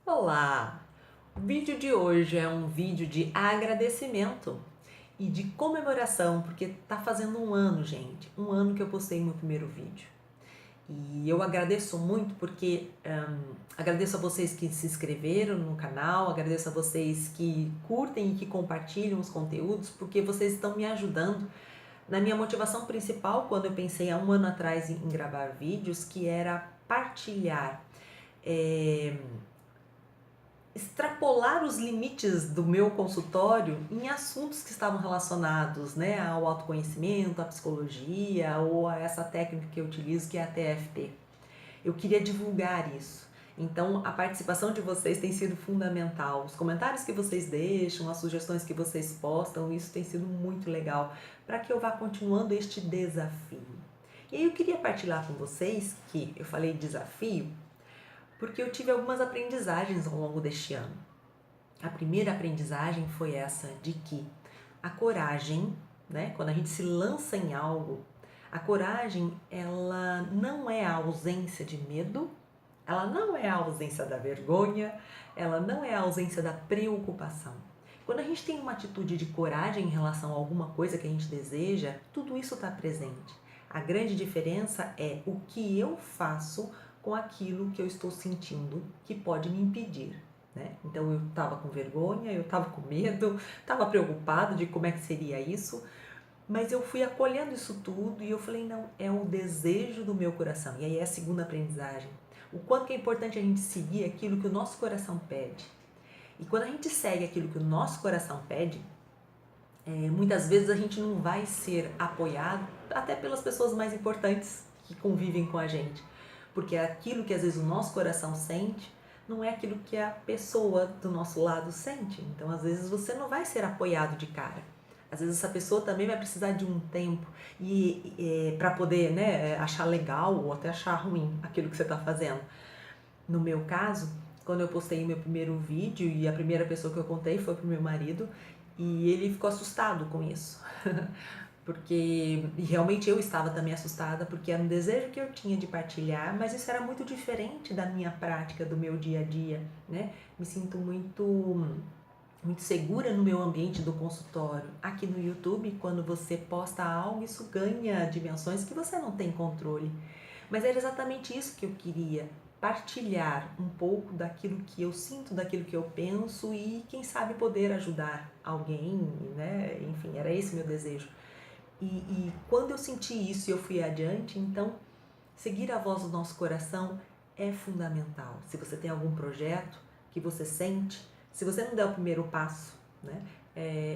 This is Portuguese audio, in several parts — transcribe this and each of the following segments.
Olá! O vídeo de hoje é um vídeo de agradecimento e de comemoração, porque tá fazendo um ano, gente. Um ano que eu postei meu primeiro vídeo. E eu agradeço muito porque agradeço a vocês que se inscreveram no canal, agradeço a vocês que curtem e que compartilham os conteúdos, porque vocês estão me ajudando na minha motivação principal quando eu pensei há um ano atrás em gravar vídeos, que era partilhar. Extrapolar os limites do meu consultório em assuntos que estavam relacionados, né, ao autoconhecimento, à psicologia ou a essa técnica que eu utilizo, que é a TFP. Eu queria divulgar isso. Então, a participação de vocês tem sido fundamental. Os comentários que vocês deixam, as sugestões que vocês postam, isso tem sido muito legal para que eu vá continuando este desafio. E aí eu queria partilhar com vocês que eu falei desafio porque eu tive algumas aprendizagens ao longo deste ano. A primeira aprendizagem foi essa de que a coragem, né, quando a gente se lança em algo, a coragem, ela não é a ausência de medo, ela não é a ausência da vergonha, ela não é a ausência da preocupação. Quando a gente tem uma atitude de coragem em relação a alguma coisa que a gente deseja, tudo isso está presente. A grande diferença é o que eu faço com aquilo que eu estou sentindo que pode me impedir. Né? Então eu estava com vergonha, eu estava com medo, estava preocupado de como é que seria isso, mas eu fui acolhendo isso tudo e eu falei, não, é o desejo do meu coração. E aí é a segunda aprendizagem. O quanto que é importante a gente seguir aquilo que o nosso coração pede. E quando a gente segue aquilo que o nosso coração pede, muitas vezes a gente não vai ser apoiado até pelas pessoas mais importantes que convivem com a gente. Porque aquilo que às vezes o nosso coração sente não é aquilo que a pessoa do nosso lado sente. Então, às vezes, você não vai ser apoiado de cara. Às vezes, essa pessoa também vai precisar de um tempo para poder, né, achar legal ou até achar ruim aquilo que você está fazendo. No meu caso, quando eu postei meu primeiro vídeo e a primeira pessoa que eu contei foi pro meu marido e ele ficou assustado com isso. Porque realmente eu estava também assustada, porque era um desejo que eu tinha de partilhar, mas isso era muito diferente da minha prática, do meu dia a dia, né? Me sinto muito segura no meu ambiente do consultório. Aqui no YouTube, quando você posta algo, isso ganha dimensões que você não tem controle. Mas era exatamente isso que eu queria, partilhar um pouco daquilo que eu sinto, daquilo que eu penso e quem sabe poder ajudar alguém, né? Enfim, era esse meu desejo. E quando eu senti isso e eu fui adiante, então seguir a voz do nosso coração é fundamental. Se você tem algum projeto que você sente, se você não der o primeiro passo, né,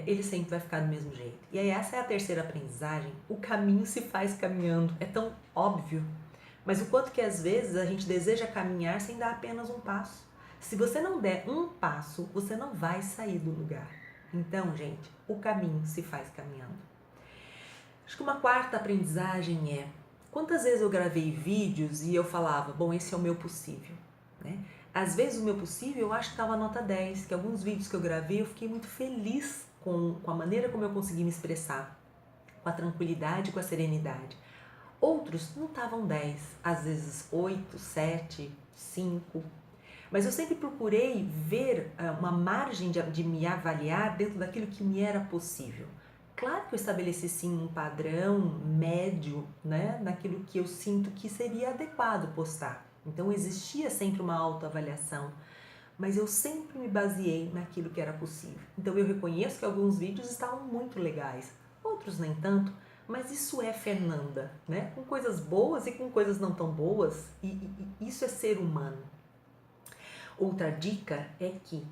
ele sempre vai ficar do mesmo jeito. E aí essa é a terceira aprendizagem, o caminho se faz caminhando. É tão óbvio, mas o quanto que às vezes a gente deseja caminhar sem dar apenas um passo. Se você não der um passo, você não vai sair do lugar. Então, gente, o caminho se faz caminhando. Acho que uma quarta aprendizagem é, quantas vezes eu gravei vídeos e eu falava, bom, esse é o meu possível, né? Às vezes o meu possível eu acho que estava nota 10, que alguns vídeos que eu gravei eu fiquei muito feliz com a maneira como eu consegui me expressar, com a tranquilidade, com a serenidade. Outros não estavam 10, às vezes 8, 7, 5. Mas eu sempre procurei ver uma margem de me avaliar dentro daquilo que me era possível. Claro que eu estabeleci sim um padrão médio, né, naquilo que eu sinto que seria adequado postar. Então existia sempre uma autoavaliação, mas eu sempre me baseei naquilo que era possível. Então eu reconheço que alguns vídeos estavam muito legais, outros nem tanto, mas isso é Fernanda, né? Com coisas boas e com coisas não tão boas, e isso é ser humano. Outra dica é que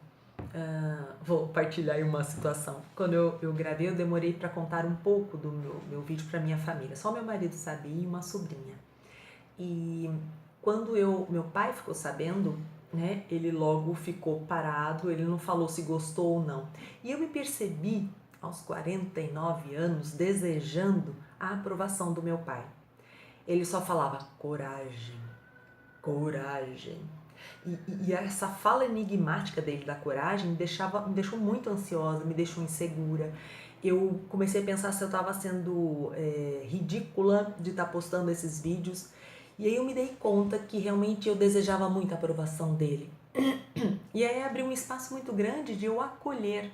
vou partilhar uma situação. Quando eu gravei, eu demorei para contar um pouco do meu vídeo para minha família. Só meu marido sabia e uma sobrinha. E quando meu pai ficou sabendo, né, ele logo ficou parado, ele não falou se gostou ou não. E eu me percebi, aos 49 anos, desejando a aprovação do meu pai. Ele só falava coragem, coragem. E essa fala enigmática dele da coragem me deixou muito ansiosa, me deixou insegura. Eu comecei a pensar se eu estava sendo ridícula de estar postando esses vídeos. E aí eu me dei conta que realmente eu desejava muito a aprovação dele. E aí abriu um espaço muito grande de eu acolher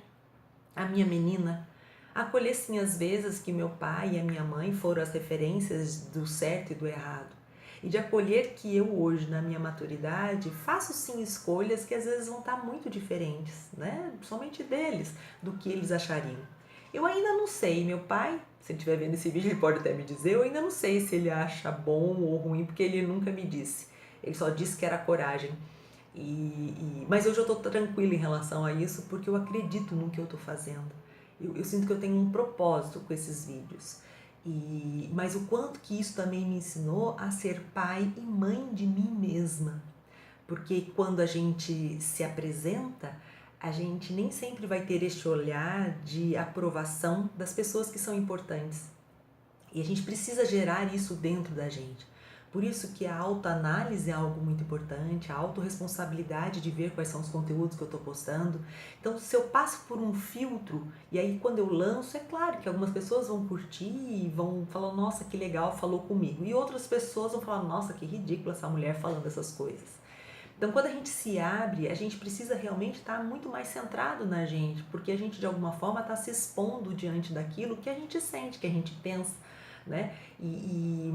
a minha menina, acolher sim as vezes que meu pai e a minha mãe foram as referências do certo e do errado. E de acolher que eu hoje, na minha maturidade, faço sim escolhas que às vezes vão estar muito diferentes, né? Somente deles, do que eles achariam. Eu ainda não sei, meu pai, se ele estiver vendo esse vídeo, ele pode até me dizer, eu ainda não sei se ele acha bom ou ruim, porque ele nunca me disse. Ele só disse que era coragem. Mas hoje eu estou tranquila em relação a isso porque eu acredito no que eu estou fazendo. Eu sinto que eu tenho um propósito com esses vídeos. Mas o quanto que isso também me ensinou a ser pai e mãe de mim mesma. Porque quando a gente se apresenta, a gente nem sempre vai ter este olhar de aprovação das pessoas que são importantes. E a gente precisa gerar isso dentro da gente. Por isso que a autoanálise é algo muito importante, a autorresponsabilidade de ver quais são os conteúdos que eu estou postando. Então, se eu passo por um filtro, e aí quando eu lanço, é claro que algumas pessoas vão curtir e vão falar, nossa, que legal, falou comigo. E outras pessoas vão falar, nossa, que ridícula essa mulher falando essas coisas. Então, quando a gente se abre, a gente precisa realmente estar muito mais centrado na gente, porque a gente, de alguma forma, está se expondo diante daquilo que a gente sente, que a gente pensa, né? E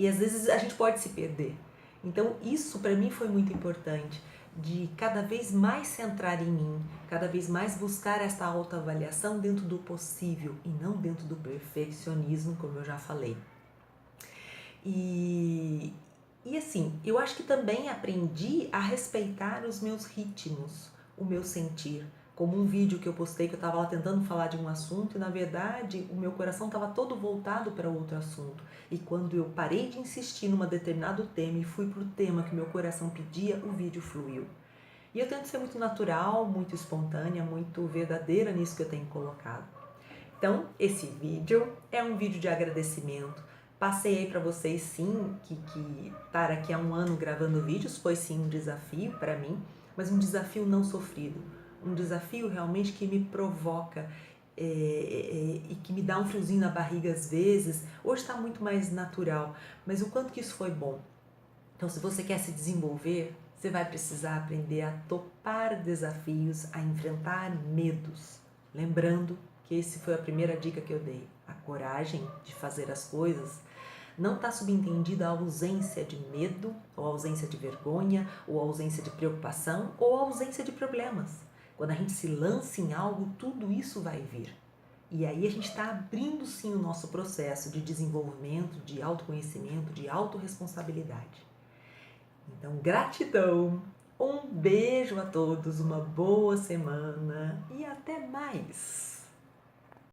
às vezes a gente pode se perder. Então, isso para mim foi muito importante, de cada vez mais centrar em mim, cada vez mais buscar essa autoavaliação dentro do possível e não dentro do perfeccionismo, como eu já falei. E, e assim, eu acho que também aprendi a respeitar os meus ritmos, o meu sentir. Como um vídeo que eu postei que eu estava lá tentando falar de um assunto e na verdade o meu coração estava todo voltado para outro assunto. E quando eu parei de insistir num determinado tema e fui para o tema que meu coração pedia, o vídeo fluiu. E eu tento ser muito natural, muito espontânea, muito verdadeira nisso que eu tenho colocado. Então, esse vídeo é um vídeo de agradecimento. Passei aí para vocês sim que estar aqui há um ano gravando vídeos foi sim um desafio para mim, mas um desafio não sofrido. Um desafio realmente que me provoca e que me dá um friozinho na barriga às vezes. Hoje está muito mais natural, mas o quanto que isso foi bom. Então, se você quer se desenvolver, você vai precisar aprender a topar desafios, a enfrentar medos. Lembrando que essa foi a primeira dica que eu dei. A coragem de fazer as coisas não está subentendida a ausência de medo, ou a ausência de vergonha, ou a ausência de preocupação, ou a ausência de problemas. Quando a gente se lança em algo, tudo isso vai vir. E aí a gente está abrindo sim o nosso processo de desenvolvimento, de autoconhecimento, de autorresponsabilidade. Então, gratidão, um beijo a todos, uma boa semana e até mais!